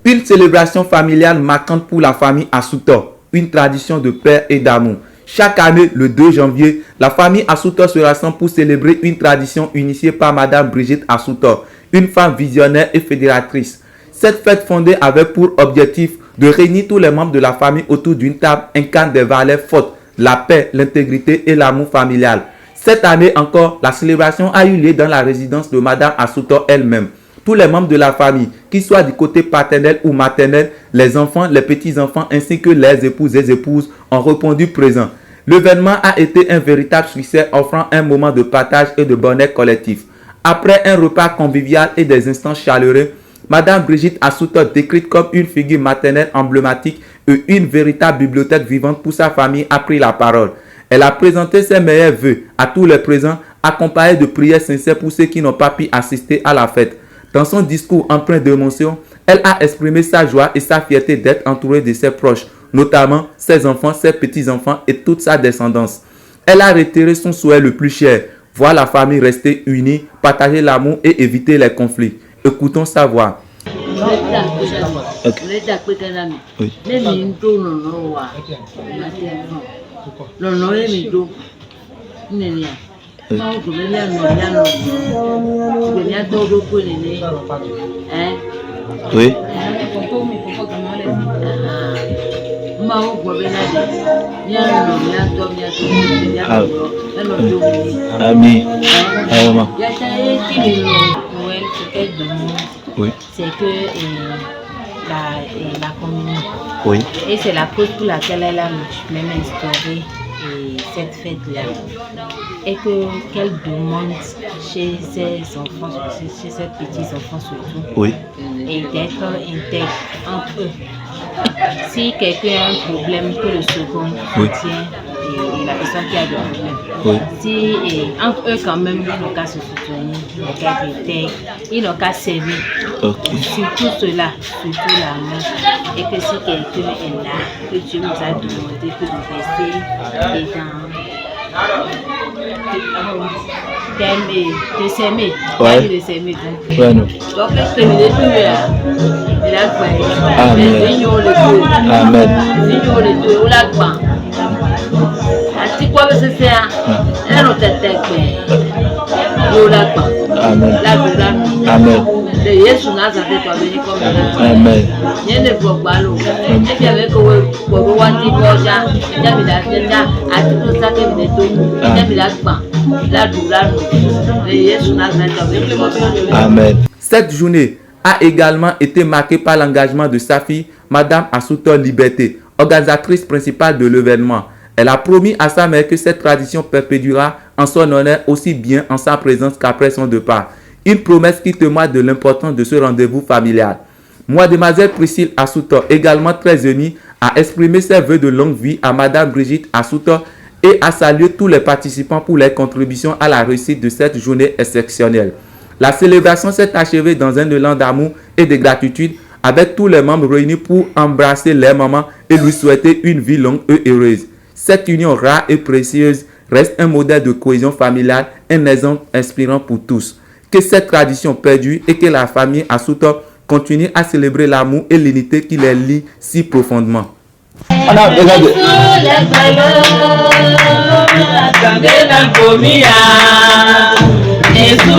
Une célébration familiale marquante pour la famille Asutor, une tradition de paix et d'amour. Chaque année, le 2 janvier, la famille Asutor se rassemble pour célébrer une tradition initiée par Madame Brigitte Asutor, une femme visionnaire et fédératrice. Cette fête fondée avait pour objectif de réunir tous les membres de la famille autour d'une table incarne des valeurs fortes, la paix, l'intégrité et l'amour familial. Cette année encore, la célébration a eu lieu dans la résidence de Madame Asutor elle-même. Tous les membres de la famille, qu'ils soient du côté paternel ou maternel, les enfants, les petits-enfants ainsi que les épouses et épouses ont répondu présent. L'événement a été un véritable succès offrant un moment de partage et de bonheur collectif. Après un repas convivial et des instants chaleureux, Madame Brigitte Asutor, décrite comme une figure maternelle emblématique et une véritable bibliothèque vivante pour sa famille, a pris la parole. Elle a présenté ses meilleurs vœux à tous les présents, accompagnés de prières sincères pour ceux qui n'ont pas pu assister à la fête. Dans son discours empreint d'émotion, elle a exprimé sa joie et sa fierté d'être entourée de ses proches, notamment ses enfants, ses petits-enfants et toute sa descendance. Elle a réitéré son souhait le plus cher, voir la famille rester unie, partager l'amour et éviter les conflits. Écoutons sa voix. Oui. Amis. Oui. C'est que la communion. Oui. Et c'est la cause pour laquelle elle a même instauré cette fête-là. Et qu'elle demande chez ses enfants, chez ses petits-enfants surtout, oui, et d'être intègre entre eux. Si quelqu'un a un problème, que le second soutient et la personne qui a des problèmes. Oui. Si entre eux quand même, ils n'ont qu'à se soutenir, ils n'ont qu'à être intègres, ils n'ont qu'à servir. Okay. Surtout cela, surtout l'amour. Et que si quelqu'un est là, que Dieu nous a demandé que de rester et de s'aimer. Ouais. De s'aimer. Ouais, non. Donc, je te dis tout là. Amen. Amen. Cette journée a également été marquée par l'engagement de sa fille, Madame Asutor Liberté, organisatrice principale de l'événement. Elle a promis à sa mère que cette tradition perpétuera en son honneur aussi bien en sa présence qu'après son départ. Une promesse qui témoigne de l'importance de ce rendez-vous familial. Mademoiselle Priscille Asutor, également très unie, a exprimé ses vœux de longue vie à Madame Brigitte Asutor et a salué tous les participants pour leur contribution à la réussite de cette journée exceptionnelle. La célébration s'est achevée dans un élan d'amour et de gratitude avec tous les membres réunis pour embrasser leur maman et lui souhaiter une vie longue et heureuse. Cette union rare et précieuse reste un modèle de cohésion familiale, un exemple inspirant pour tous. Que cette tradition perdure et que la famille Asutor continue à célébrer l'amour et l'unité qui les lie si profondément. Yesu